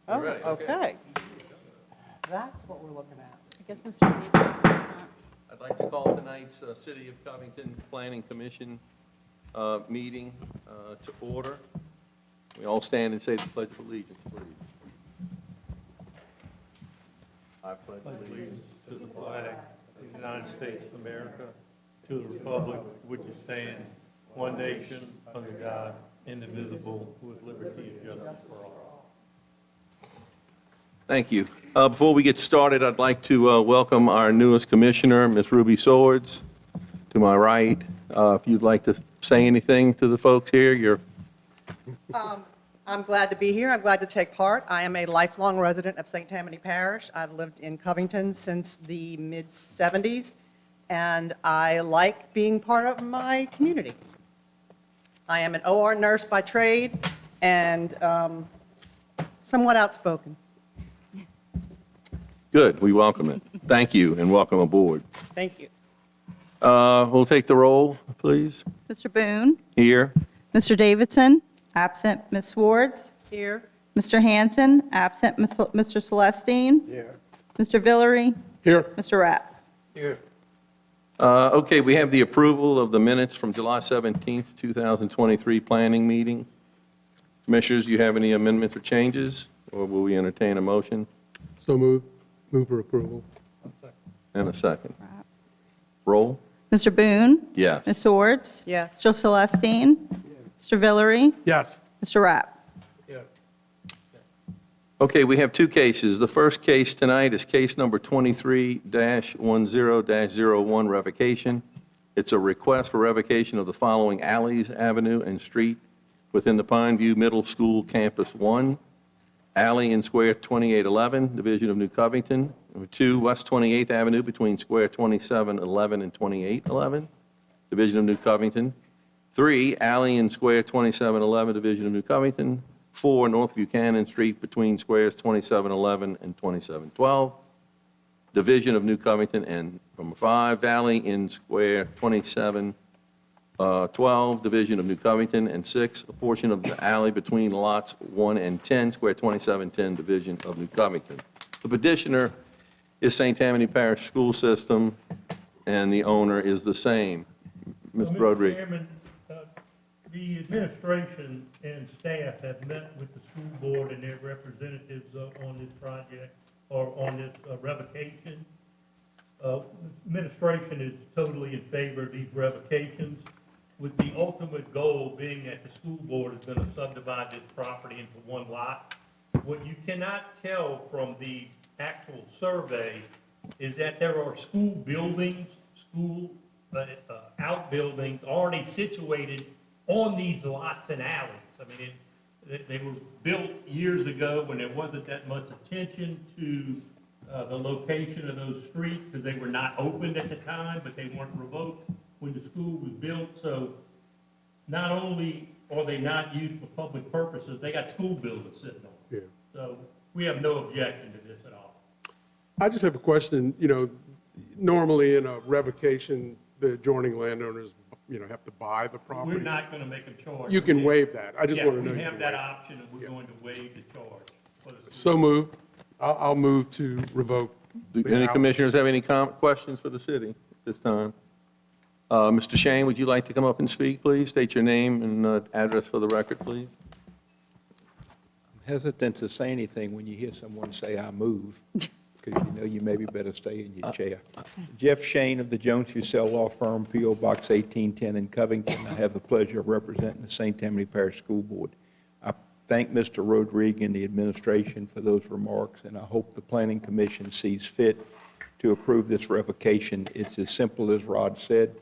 Oh, Ready, okay. That's what we're looking at. I guess Mr. Davis is not. I'd like to call tonight's City of Covington Planning Commission meeting to order. We all stand and say the Pledge of Allegiance, please. I pledge allegiance To the flag of the United States of America, to the republic for which it stands, one nation, under God, indivisible, with liberty and justice for all. Thank you. Before we get started, I'd like to welcome our newest commissioner, Ms. Ruby Swords, to my right. If you'd like to say anything to the folks here, you're I'm glad to be here. I'm glad to take part. I am a lifelong resident of St. Tammany Parish. I've lived in Covington since the mid-'70s, and I like being part of my community. I am an OR nurse by trade and somewhat outspoken. good. We welcome it. Thank you, and welcome aboard. Thank you. We'll take the roll, please. Mr. Boone? Here. Mr. Davidson? Absent. Ms. Swartz? Here. Mr. Hanson? Absent. Mr. Celestine? Here. Mr. Villery? Here. Mr. Rapp? Here. Okay, we have the approval of the minutes from July 17th, 2023 planning meeting. Commissioners, do you have any amendments or changes, or will we entertain a motion? So move. Move for approval. And a second. Roll? Mr. Boone? Yes. Ms. Swartz? Yes. Mr. Celestine? Mr. Villery? Yes. Mr. Rapp? Here. Okay, we have two cases. The first case tonight is case number 23-10-01 revocation. It's a request for revocation of the following alleys, avenue, and street within the Pine View Middle School Campus 1, alley in Square 2811, Division of New Covington. Number 2, West 28th Avenue between Square 2711 and 2811, Division of New Covington. 3, alley in Square 2711, Division of New Covington. 4, North Buchanan Street between Squares 2711 and 2712, Division of New Covington. And number 5, Valley in Square 2712, Division of New Covington. And 6, a portion of the alley between lots 1 and 10, Square 2710, Division of New Covington. The petitioner is St. Tammany Parish School System, and the owner is the same. Mr. Rodriguez. Chairman, the administration and staff have met with the school board and their representatives on this project, or on this revocation. Administration is totally in favor of these revocations, with the ultimate goal being that the school board is going to subdivide this property into one lot. What you cannot tell from the actual survey is that there are school buildings, school outbuildings already situated on these lots and alleys. I mean, they were built years ago when there wasn't that much attention to the location of those streets, because they were not opened at the time, but they weren't revoked when the school was built. So not only are they not used for public purposes, they got school buildings sitting on them. Yeah. So we have no objection to this at all. I just have a question. You know, normally in a revocation, the adjoining landowners, have to buy the property. We're not going to make them charge. You can waive that. I just Yeah, want to know. we you have can that waive. option, and we're going to waive the charge. for the school. So move. I'll move to revoke. Do the any alley. commissioners have any questions for the city at this time? Mr. Shane, would you like to come up and speak, please? State your name and address for the record, please. Hesitant to say anything when you hear someone say, "I move," because you maybe better stay in your chair. Jeff Shane of the Jones Fussell Law Firm, P.O. Box 1810 in Covington. I have the pleasure of representing the St. Tammany Parish School Board. I thank Mr. Rodriguez and the administration for those remarks, and I hope the Planning Commission sees fit to approve this revocation. It's as simple as Rod said.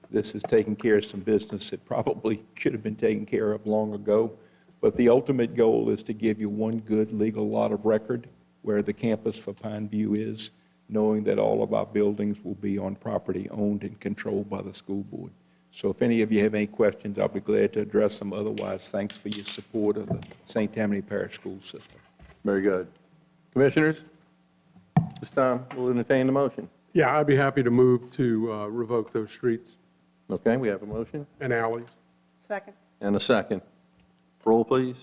This is taking care of some business that probably should have been taken care of long ago. But the ultimate goal is to give you one good legal lot of record where the campus for Pine View is, knowing that all of our buildings will be on property owned and controlled by the school board. So if any of you have any questions, I'll be glad to address them. Otherwise, thanks for your support of the St. Tammany Parish School System. Very good. Commissioners, this time we'll entertain the motion. Yeah, I'd be happy to move to revoke those streets Okay, we have a motion and alleys. Second. and a second. Roll, please.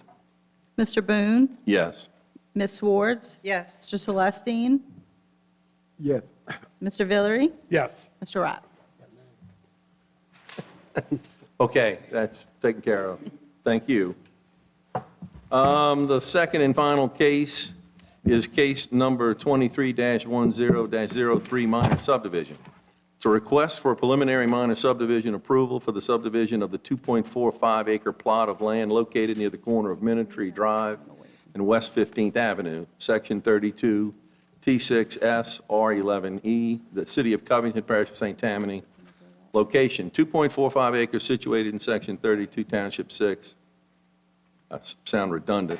Mr. Boone? Yes. Ms. Swartz? Yes. Mr. Celestine? Yes. Mr. Villery? Yes. Mr. Rapp? Okay, that's taken care of. Thank you. The second and final case is case number 23-10-03 minor subdivision. It's a request for a preliminary minor subdivision approval for the subdivision of the 2.45 acre plot of land located near the corner of Minute Drive and West 15th Avenue, Section 32, T6S R11E, the City of Covington, Parish of St. Tammany. Location, 2.45 acres situated in Section 32, Township 6. Sound redundant.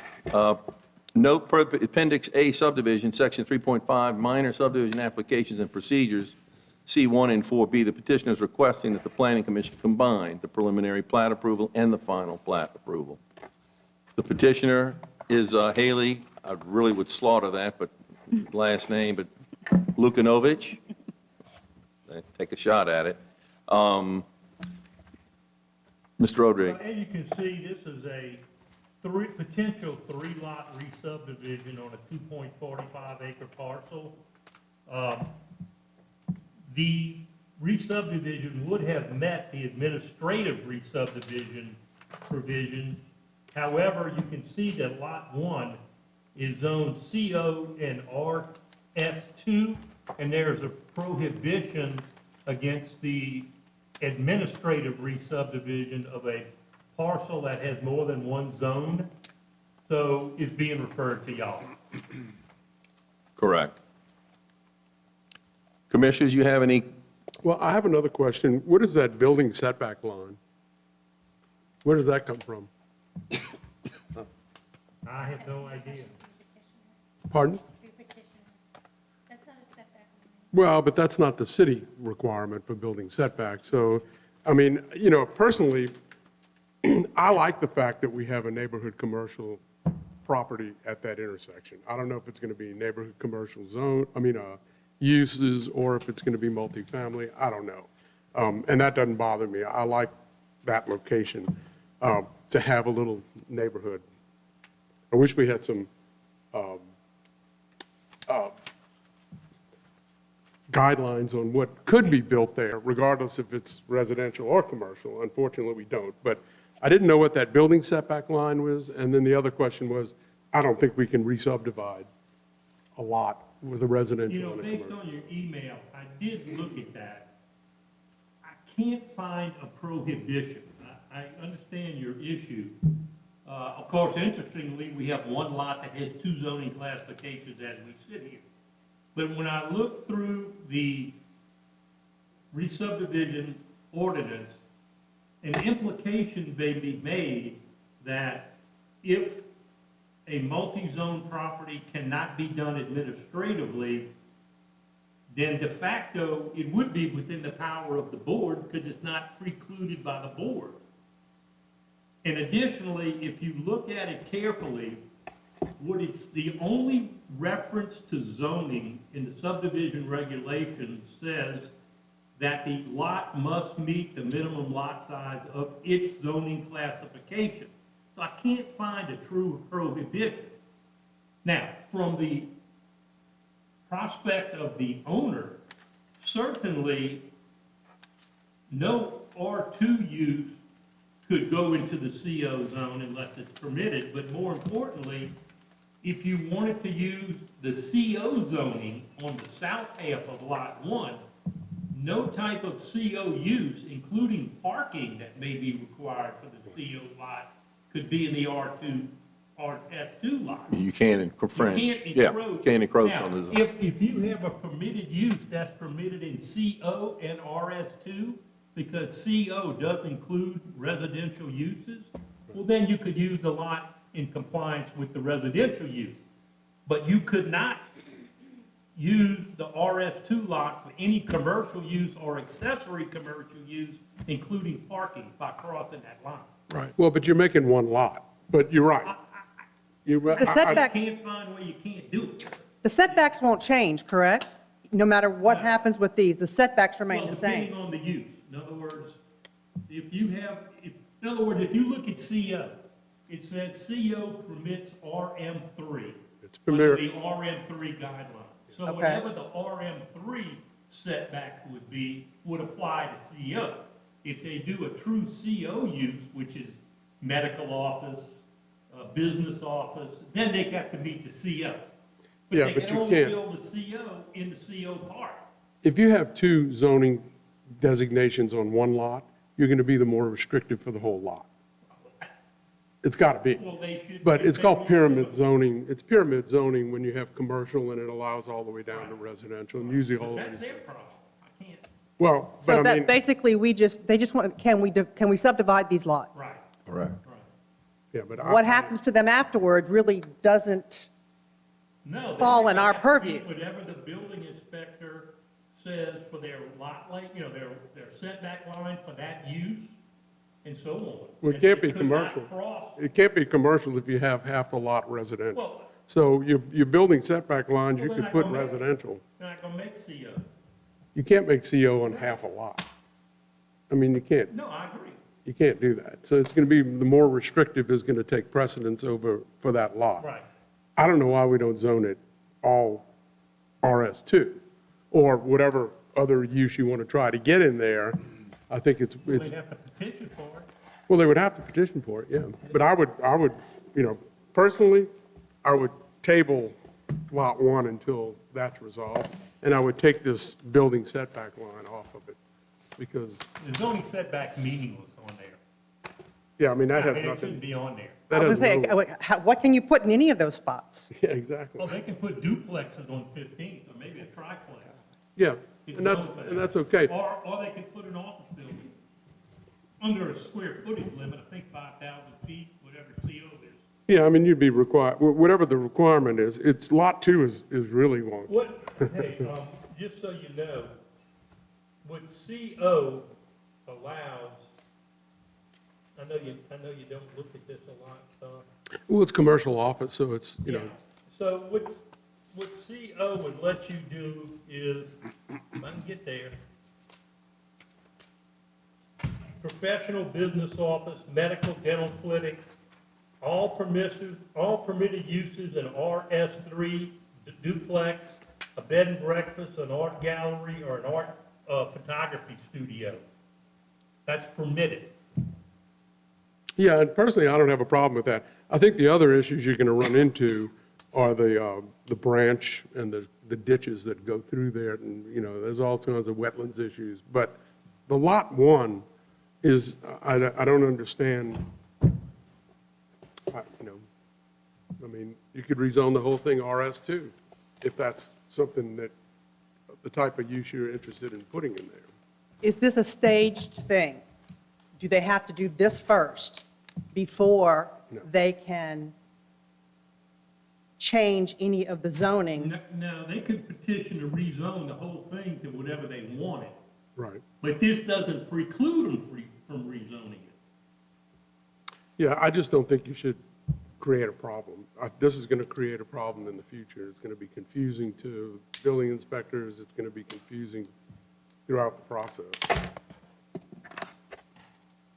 Note Appendix A subdivision, Section 3.5, minor subdivision applications and procedures, C1 and 4B. The petitioner is requesting that the Planning Commission combine the preliminary plat approval and the final plat approval. The petitioner is Haley, I really would slaughter that, but last name, but Lukanovich. Take a shot at it. Mr. Rodriguez. As you can see, this is a potential three-lot re-subdivision on a 2.45 acre parcel. The re-subdivision would have met the administrative re-subdivision provision. However, you can see that Lot 1 is zoned CO and RS2, and there's a prohibition against the administrative re-subdivision of a parcel that has more than one zone, so it's being referred to y'all. Correct. Commissioners, you have any, Well, I have another question. What is that building setback line? Where does that come from? I have no idea. Pardon? That's not a setback. Well, but that's not the city requirement for building setbacks. So, I mean, personally, I like the fact that we have a neighborhood commercial property at that intersection. I don't know if it's going to be neighborhood commercial zone, uses, or if it's going to be multifamily. I don't know. And that doesn't bother me. I like that location to have a little neighborhood. I wish we had some guidelines on what could be built there, regardless if it's residential or commercial. Unfortunately, we don't. But I didn't know what that building setback line was. And then the other question was, I don't think we can re-subdivide a lot with a residential and a Based commercial. on your email, I did look at that. I can't find a prohibition. I understand your issue. Of course, interestingly, we have one lot that has two zoning classifications as we sit here. But when I look through the re-subdivision ordinance, an implication may be made that if a multi-zone property cannot be done administratively, then de facto, it would be within the power of the board because it's not precluded by the board. And additionally, if you look at it carefully, the only reference to zoning in the subdivision regulations says that the lot must meet the minimum lot size of its zoning classification. So I can't find a true prohibition. Now, from the prospect of the owner, certainly no R2 use could go into the CO zone unless it's permitted, but more importantly, if you wanted to use the CO zoning on the south half of Lot 1, no type of CO use, including parking that may be required for the CO lot, could be in the R2, RS2 lot. you can't infringe. You can't Yeah, encroach. can't encroach Now, on the zone. if you have a permitted use that's permitted in CO and RS2, because CO does include residential uses, well, then you could use the lot in compliance with the residential use. But you could not use the RS2 lot for any commercial use or accessory commercial use, including parking, by crossing that line. Right. Well, but you're making one lot. But you're right. You're right. The setback- You can't find where you can't do it. The setbacks won't change, correct? No matter what happens with these, the setbacks remain Well, the depending same. on the use. In other words, if you look at CO, it says CO permits RM3. Premier, the RM3 guidelines. So Okay. whatever the RM3 setback would be, would apply to CO. If they do a true CO use, which is medical office, business office, then they have to meet the CO. Yeah, They but can you only can't. build a CO in the CO part. if you have two zoning designations on one lot, you're going to be the more restrictive for the whole lot. It's got to be. Well, they should. But it's they called will- pyramid zoning. It's pyramid zoning when you have commercial and it allows all the way down to residential, and usually all of it That's is. their problem. I can't, Well, So but I that, mean, basically, they just want, can we subdivide these lots? right, Right. right. yeah, but What happens to them afterward really doesn't, No. they Fall in our have to purview. meet Whatever the building inspector says for their lot line, their setback line for that use, and so on. Well, it And can't they be could not commercial. cross- It can't be commercial if you have half the lot residential. Well, So your building setback lines, you Well, could then put I go make- residential. they're not gonna make CO. You can't make CO on half a lot. I mean, you can't. No, I agree. You can't do that. So it's going to be, the more restrictive is going to take precedence over, for that lot. Right. I don't know why we don't zone it all RS2, or whatever other use you want to try to get in there. I think it's, They'd have to petition for it. well, they would have to petition for it, yeah. But I would, personally, I would table Lot 1 until that's resolved, and I would take this building setback line off of it, because, The zoning setback meaningless on there. yeah, I mean, that I has mean, it shouldn't nothing, be on there. that I was has saying, no, what can you put in any of those spots? yeah, exactly. Well, they can put duplexes on 15th, or maybe a triplex. Yeah, It's and that's, zoned for and that. that's okay. Or they could put an office building under a square footage limit, I think 5,000 feet, whatever CO is. Yeah, I mean, you'd be required, whatever the requirement is, it's, Lot 2 is really wonky. What, hey, just so you know, what CO allows, I know you don't look at this a lot, Well, it's commercial office, so it's, you know, yeah. So what CO would let you do is, if I can get there, professional business office, medical, dental clinic, all permitted uses in RS3 duplex, a bed and breakfast, an art gallery, or an art photography studio. That's permitted. yeah, and personally, I don't have a problem with that. I think the other issues you're going to run into are the branch and the ditches that go through there, and, there's all kinds of wetlands issues. But the Lot 1 is, I don't understand, I mean, you could rezone the whole thing RS2 if that's something that, the type of use you're interested in putting in there. Is this a staged thing? Do they have to do this first before No. they can change any of the zoning? Now, they could petition to rezone the whole thing to whatever they wanted, Right. but this doesn't preclude them from rezoning it. Yeah, I just don't think you should create a problem. This is going to create a problem in the future. It's going to be confusing to building inspectors. It's going to be confusing throughout the process.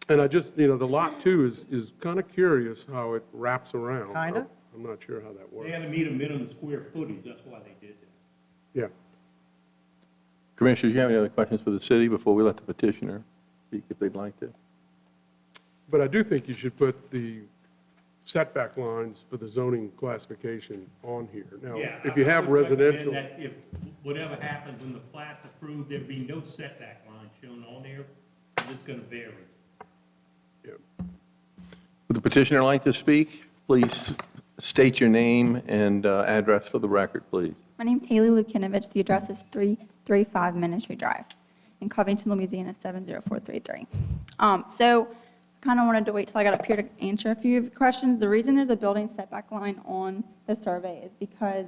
And I just, the Lot 2 is kind of curious how it wraps around. Kinda? I'm not sure how that They works. had to meet a minimum square footage, that's why they did that. Yeah. Commissioners, you have any other questions for the city before we let the petitioner speak if they'd like to? But I do think you should put the setback lines for the zoning classification on here. Now, Yeah, if you I have would recommend residential, that if whatever happens when the plat's approved, there'd be no setback line shown on there, and it's gonna vary. yeah. Would the petitioner like to speak? Please state your name and address for the record, please. My name's Haley Lukinovich. The address is 335 Ministry Drive in Covington, Louisiana, 70433. So kind of wanted to wait till I got up here to answer a few of your questions. The reason there's a building setback line on the survey is because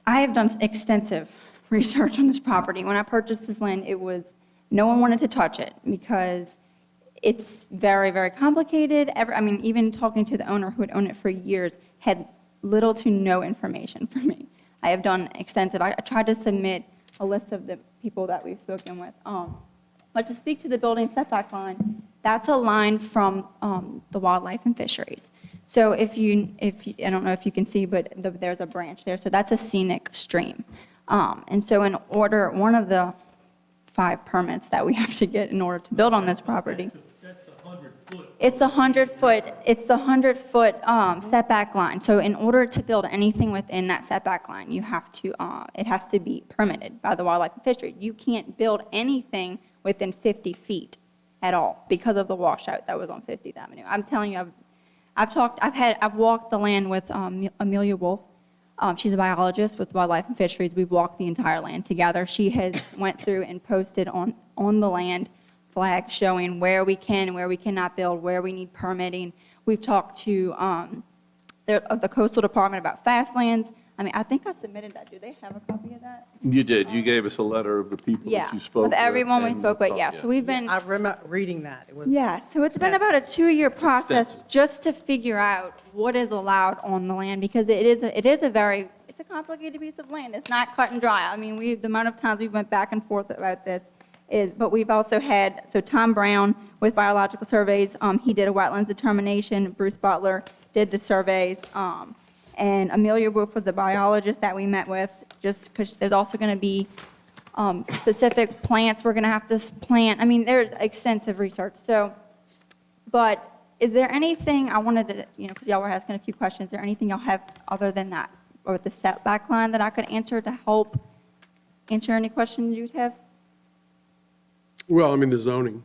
I have done extensive research on this property. When I purchased this land, no one wanted to touch it because it's very, very complicated. Even talking to the owner who had owned it for years had little to no information for me. I have done extensive, I tried to submit a list of the people that we've spoken with. But to speak to the building setback line, That's a line from the Wildlife and Fisheries. So if you, I don't know if you can see, but there's a branch there, so that's a scenic stream. And so in order, one of the 5 permits that we have to get in order to build on this property, That's 100 foot. it's the 100-foot setback line. So in order to build anything within that setback line, you have to, it has to be permitted by the Wildlife and Fishery. You can't build anything within 50 feet at all because of the washout that was on 50th Avenue. I'm telling you, I've walked the land with Amelia Wolf. She's a biologist with Wildlife and Fisheries. We've walked the entire land together. She has went through and posted on the land flags showing where we can and where we cannot build, where we need permitting. We've talked to the coastal department about fast lands. I mean, I think I submitted that. Do they have a copy of that? You did, you gave us a letter of the people Yeah, that you spoke with. with everyone we and spoke with, yeah. So we've been. I remember reading that. It was. Yeah, so it's been about a 2-year process just to figure out what is allowed on the land, because it's a complicated piece of land. It's not cut and dry. I mean, the amount of times we went back and forth about this but we've also had, so Tom Brown with Biological Surveys, he did a wetlands determination. Bruce Butler did the surveys. And Amelia Wolf was the biologist that we met with, just because there's also going to be specific plants we're going to have to plant. I mean, there's extensive research. So, but is there anything I wanted to, because y'all were asking a few questions, is there anything y'all have other than that, or the setback line that I could answer to help answer any questions you'd have? Well, I mean, the zoning.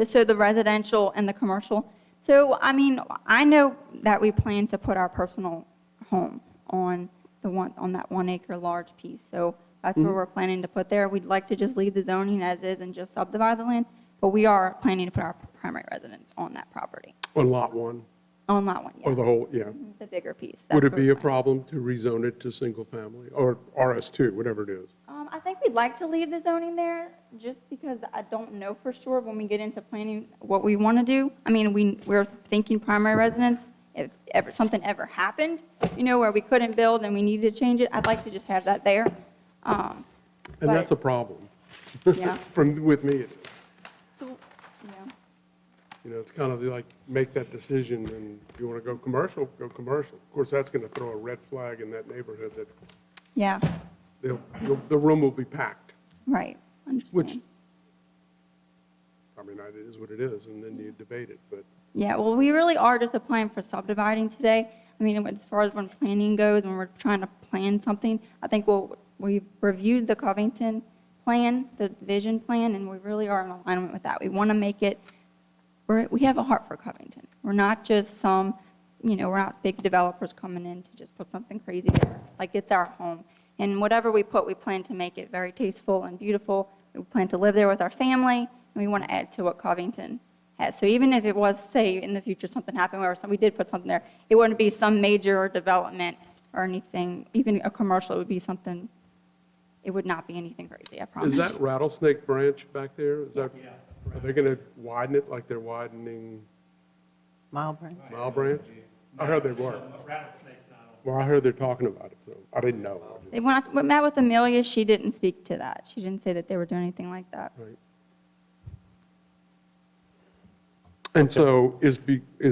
So the residential and the commercial. So, I mean, I know that we plan to put our personal home on that 1 acre large piece. So that's where we're planning to put there. We'd like to just leave the zoning as is and just subdivide the land, but we are planning to put our primary residence on that property, On Lot 1, on that one, or yeah, the whole, yeah. the bigger piece. Would That's it be where a problem to rezone it to single family, or RS2, whatever it is? I think we'd like to leave the zoning there, just because I don't know for sure when we get into planning what we want to do. I mean, we're thinking primary residence. If something ever happened, where we couldn't build and we needed to change it, I'd like to just have that there. And But- that's a problem. Yeah. With me, it is. So, yeah. It's kind of like, make that decision, and if you want to go commercial, go commercial. Of course, that's going to throw a red flag in that neighborhood that Yeah, the room will be packed, right, understand. which, I mean, it is what it is, and then you debate it, but Yeah, well, we really are just applying for subdividing today. I mean, as far as when planning goes, when we're trying to plan something, I think we've reviewed the Covington plan, the vision plan, and we really are in alignment with that. We want to make it, we have a heart for Covington. We're not just we're not big developers coming in to just put something crazy there. Like, it's our home. And whatever we put, we plan to make it very tasteful and beautiful. We plan to live there with our family, and we want to add to what Covington has. So even if it was, say, in the future, something happened where we did put something there, it wouldn't be some major development or anything, even a commercial, it would be something, it would not be anything crazy, I promise. is that Rattlesnake Branch back there? Is that, are they going to widen it like they're widening Mile Branch. Mile Branch? I heard they were. Rattlesnake's not on. Well, I heard they're talking about it, so I didn't know. When I met with Amelia, she didn't speak to that. She didn't say that they were doing anything like that. Right. And so is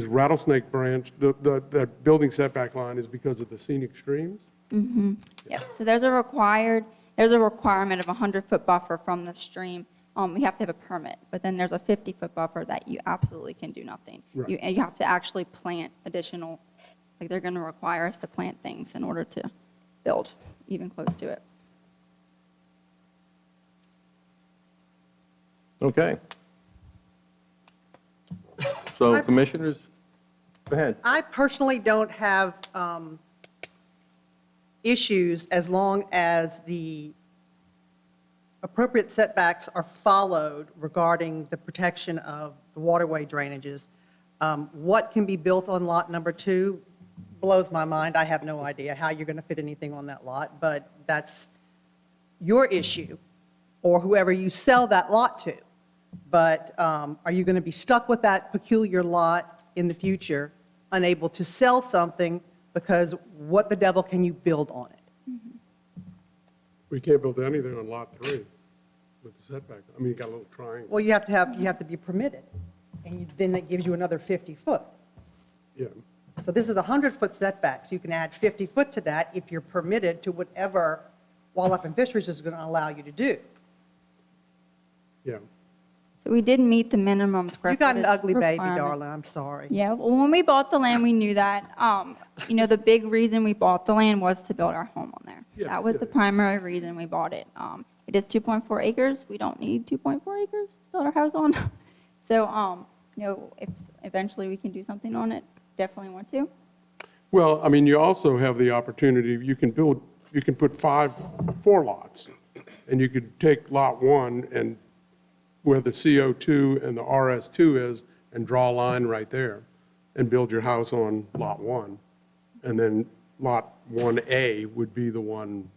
Rattlesnake Branch, the building setback line is because of the scenic streams? Yep, so there's a requirement of a 100-foot buffer from the stream. We have to have a permit, but then there's a 50-foot buffer that you absolutely can do nothing. Right. And you have to actually plant additional, like, they're going to require us to plant things in order to build even close to it. Okay. So, commissioners, go ahead. I personally don't have issues as long as the appropriate setbacks are followed regarding the protection of the waterway drainages. What can be built on lot number 2 blows my mind. I have no idea how you're going to fit anything on that lot, but that's your issue, or whoever you sell that lot to. But are you going to be stuck with that peculiar lot in the future, unable to sell something, because what the devil can you build on it? We can't build anything on Lot 3 with the setback. I mean, you got a little triangle. Well, you have to be permitted. then it gives you another 50 foot. Yeah. So this is a 100-foot setback, so you can add 50 foot to that if you're permitted to whatever Wildlife and Fisheries is going to allow you to do. Yeah. So we did meet the minimum square You got footage an ugly baby, requirement. darling, I'm sorry. Yeah, well, when we bought the land, we knew that. You know, the big reason we bought the land was to build our home on there. Yeah, That was yeah. the primary reason we bought it. It is 2.4 acres. We don't need 2.4 acres to build our house on. So, you know, if eventually we can do something on it, definitely want to. Well, I mean, you also have the opportunity, you can put 4 lots, and you could take Lot 1 and where the CO2 and the RS2 is, and draw a line right there, and build your house on Lot 1. And then Lot 1A would be the one,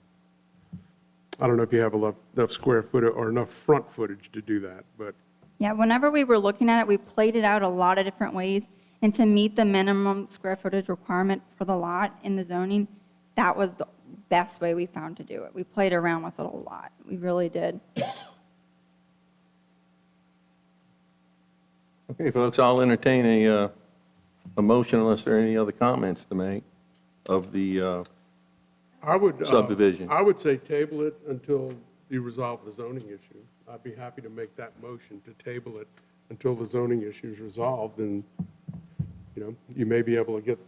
I don't know if you have enough square footage or enough front footage to do that, but Yeah, whenever we were looking at it, we played it out a lot of different ways. And to meet the minimum square footage requirement for the lot in the zoning, that was the best way we found to do it. We played around with it a lot. We really did. Okay, folks, I'll entertain a motion unless there are any other comments to make of the, I would. Subdivision. I would say table it until you resolve the zoning issue. I'd be happy to make that motion to table it until the zoning issue is resolved, and, you know, you may be able to get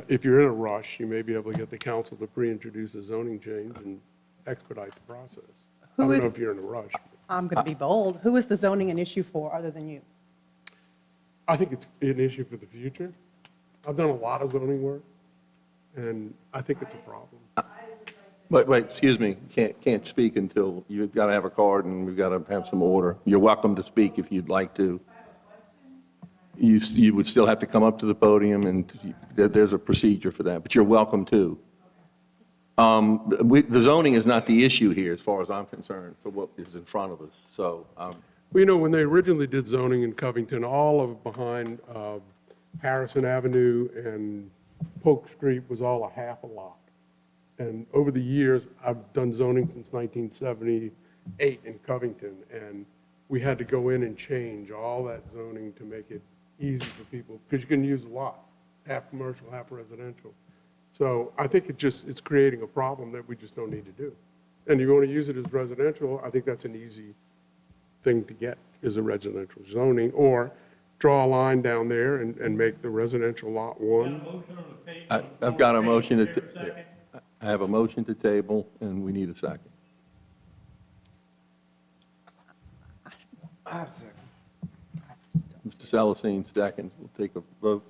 if you're in a rush, you may be able to get the council to pre-introduce a zoning change and expedite the process. I Who don't is- know if you're in a rush. I'm going to be bold. Who is the zoning an issue for, other than you? I think it's an issue for the future. I've done a lot of zoning work, and I think it's a problem. wait, excuse me, can't speak until, you've got to have a card and we've got to have some order. You're welcome to speak if you'd like to. You would still have to come up to the podium, and there's a procedure for that, but you're welcome to. The zoning is not the issue here, as far as I'm concerned, for what is in front of us, so, Well, you know, when they originally did zoning in Covington, all of behind Harrison Avenue and Polk Street was all a half a lot. And over the years, I've done zoning since 1978 in Covington, and we had to go in and change all that zoning to make it easy for people, because you can use a lot, half commercial, half residential. So I think it's creating a problem that we just don't need to do. And you want to use it as residential, I think that's an easy thing to get, is a residential zoning, or draw a line down there and make the residential lot Got a 1. motion on the table. I've got a motion Is there a to, second? I have a motion to table, and we need a second. Mr. Celestine, second. We'll take a vote.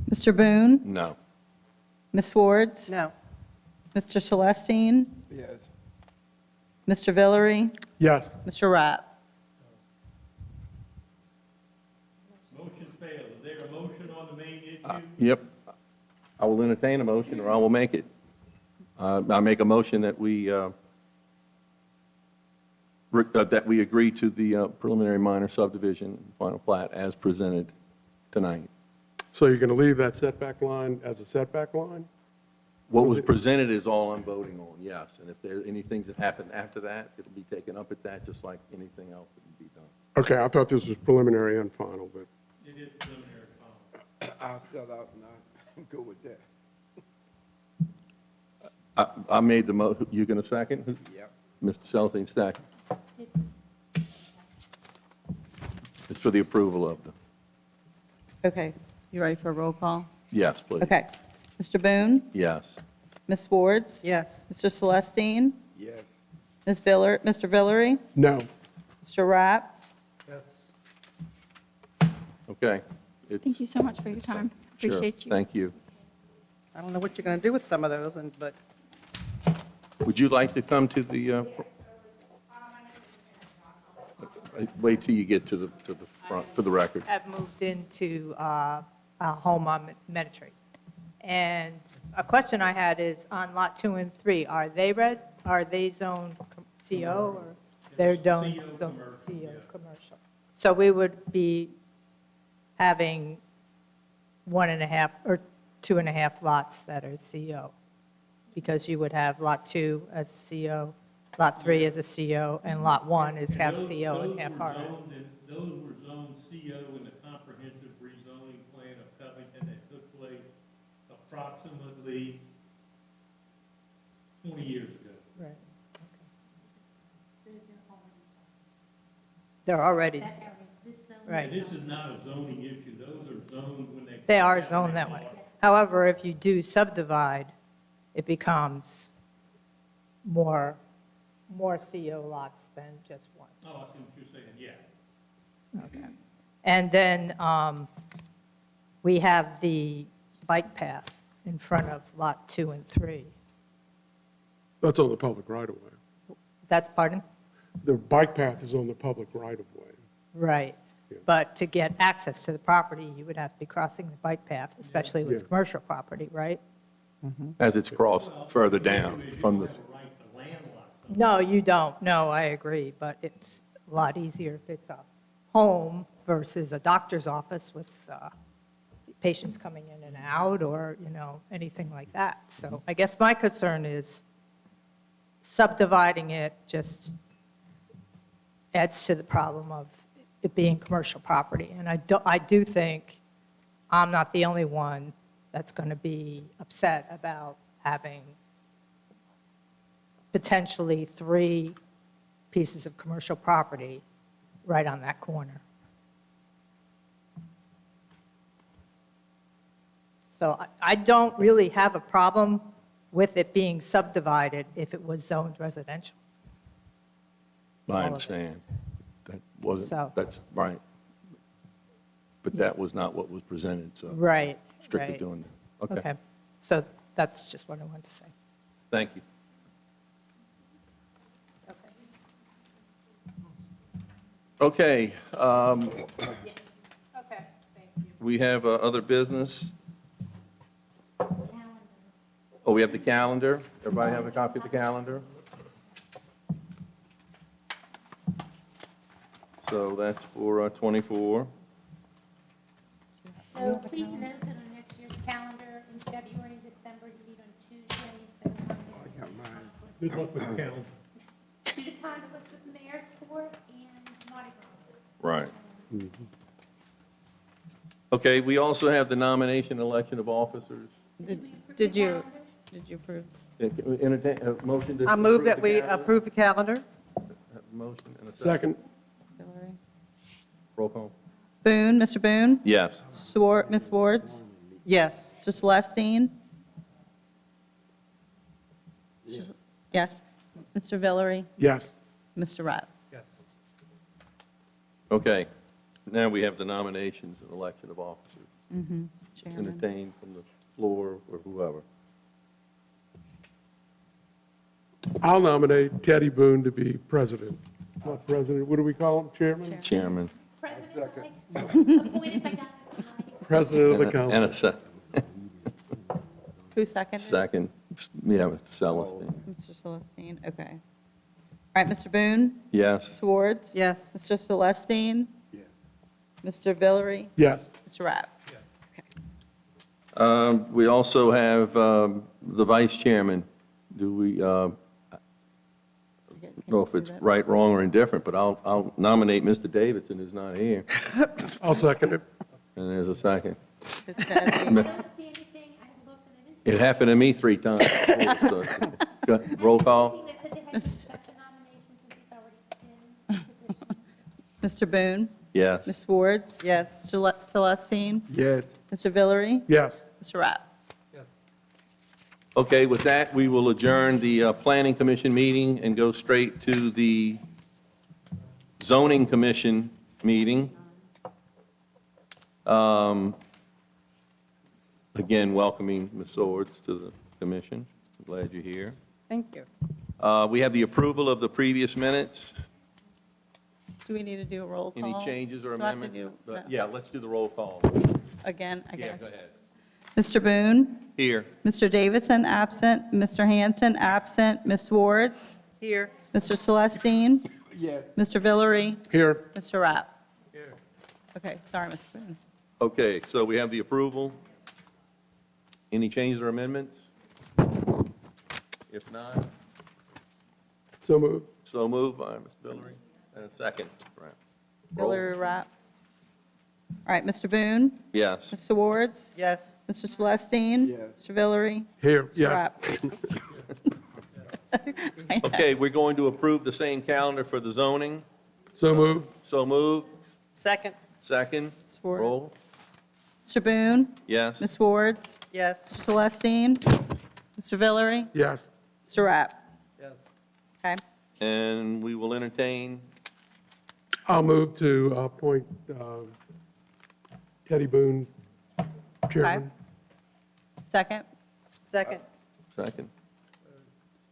Mr. Boone? No. Ms. Wards? No. Mr. Celestine? Yes. Mr. Villery? Yes. Mr. Rapp? Motion failed. Is there a motion on the main issue? Yep. I will entertain a motion, or I will make it. I make a motion that we agree to the preliminary minor subdivision final plat as presented tonight. So you're going to leave that setback line as a setback line? What was presented is all I'm voting on, yes. And if there are any things that happen after that, it'll be taken up at that, just like anything else that would be done. Okay, I thought this was preliminary and final, but, It is preliminary final. I'll sell out and I'll go with that. I made the you going to second? Yep. Mr. Celestine, second. It's for the approval of the, Okay, you ready for a roll call? yes, please. Okay. Mr. Boone? Yes. Ms. Wards? Yes. Mr. Celestine? Yes. Mr. Villery? no. Mr. Rapp? Okay. It's- Thank you so much for your time. Sure. Appreciate you. Thank you. I don't know what you're going to do with some of those, but Would you like to come to the, wait till you get to the front, for the record. Have moved into a home on Mediterranean. And a question I had is on Lot 2 and 3, are they zoned CO or they're zoned CO CO commercial, yeah. commercial? So we would be having 1.5 or 2.5 lots that are CO, because you would have Lot 2 as a CO, Lot 3 as a CO, and Lot 1 is half Those- CO and half those were RS. zoned in- Those were zoned CO approximately 20 years ago. Right. They're already, That area, this zone. right. And this is not a zoning issue, those are zoned when they. They are zoned that way. However, if you do subdivide, it becomes more CO lots than just one. Oh, I see what you're saying, yeah. Okay. And then we have the bike path in front of Lot 2 and 3. That's on the public right-of-way. That's, pardon? The bike path is on the public right-of-way. Right. Yeah. But to get access to the property, you would have to be crossing the bike path, especially with Yeah. commercial property, right? As it's crossed further down from the, Right to landlocked. No, you don't. No, I agree, but it's a lot easier if it's a home versus a doctor's office with patients coming in and out or, anything like that. So I guess my concern is subdividing it just adds to the problem of it being commercial property. And I do think I'm not the only one that's going to be upset about having potentially 3 pieces of commercial property right on that corner. So I don't really have a problem with it being subdivided if it was zoned residential. I understand. That So- wasn't, that's right. But that was not what was presented, so Right, strictly right. doing that. Okay, Okay, so that's just what I wanted to say. thank you. Okay, Okay, thank you. we have other business. Oh, we have the calendar. Everybody have a copy of the calendar? So that's for 24. So please note that on next year's calendar, in February and December, you meet on Tuesday instead of Monday. Good luck with the calendar. Due to conflicts with the mayor's court and Mardi Gras. Right. Okay, we also have the nomination and election of officers. Did you approve? Can we entertain a motion to? I move approve that the we calendar? approve the calendar. Have a motion and a second. Second, Hillary? Roll call. Boone, Mr. Boone? Yes. Ms. Wards? Yes. Mr. Celestine? Yes. Mr. Villery? yes. Mr. Rapp? Okay, now we have the nominations and election of officers. Chairman. Entertained from the floor or whoever. I'll nominate Teddy Boone to be president. Not president, what do we call him, chairman? Chairman. President-elect, appointed by God Almighty. President of the And council. a Who seconded? second, yeah, Mr. Celestine. Mr. Celestine, okay. All right, Mr. Boone? Yes. Ms. Wards? Yes. Mr. Celestine? Mr. Villery? Yes. Mr. Rapp? We also have the vice chairman. Do we, know if it's right, wrong, or indifferent, but I'll nominate Mr. Davidson, who's not here, I'll second it. and there's a second. I don't see anything, I looked and I didn't see It happened to me 3 times. before, so- Go- Roll call? anything that said they had to accept the nomination since he's already in position. Mr. Boone? Yes. Ms. Wards? Yes. Mr. Celestine? Yes. Mr. Villery? Yes. Mr. Rapp? Okay, with that, we will adjourn the Planning Commission meeting and go straight to the Zoning Commission meeting. Again, welcoming Ms. Swords to the commission. Glad you're here. Thank you. We have the approval of the previous minutes. Do we need to do a roll call? Any changes or Do I have to amendments? do- no. Yeah, let's do the roll call. Again, I Yeah, guess. go ahead. Mr. Boone? Here. Mr. Davidson, absent. Mr. Hanson, absent. Ms. Wards? Here. Mr. Celestine? Yes. Mr. Villery? Here. Mr. Rapp? Here. Okay, sorry, Mr. Boone. Okay, so we have the approval. Any changes or amendments? If not, So moved. so moved by Ms. Villery, and a second. Right. Roll. Villery, Rapp? All right, Mr. Boone? Yes. Mr. Wards? Yes. Mr. Celestine? Yes. Mr. Villery? Here, Mr. yes. Rapp? Okay, we're going to approve the same calendar for the zoning. So moved. So moved. Second. Second. Wards. Roll. Mr. Boone? Yes. Ms. Wards? Yes. Mr. Celestine? Mr. Villery? Yes. Mr. Rapp? Yes. Okay. And we will entertain, I'll move to appoint Teddy Boone chairman. Second. Second. second.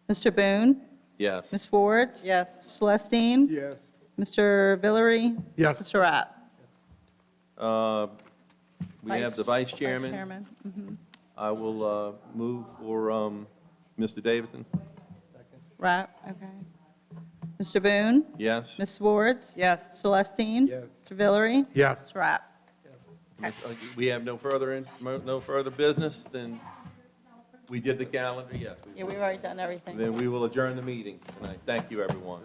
Mr. Boone? Yes. Ms. Wards? Yes. Mr. Celestine? Yes. Mr. Villery? Yes. Mr. Rapp? We have the vice chairman. Chairman. I will move for Mr. Davidson. Rapp, okay. Mr. Boone? Yes. Ms. Wards? Yes. Celestine? Yes. Mr. Villery? Yes. Mr. Rapp? We have no further business, then we did the calendar, yes. Yeah, we've already done everything. Then we will adjourn the meeting tonight. Thank you, everyone.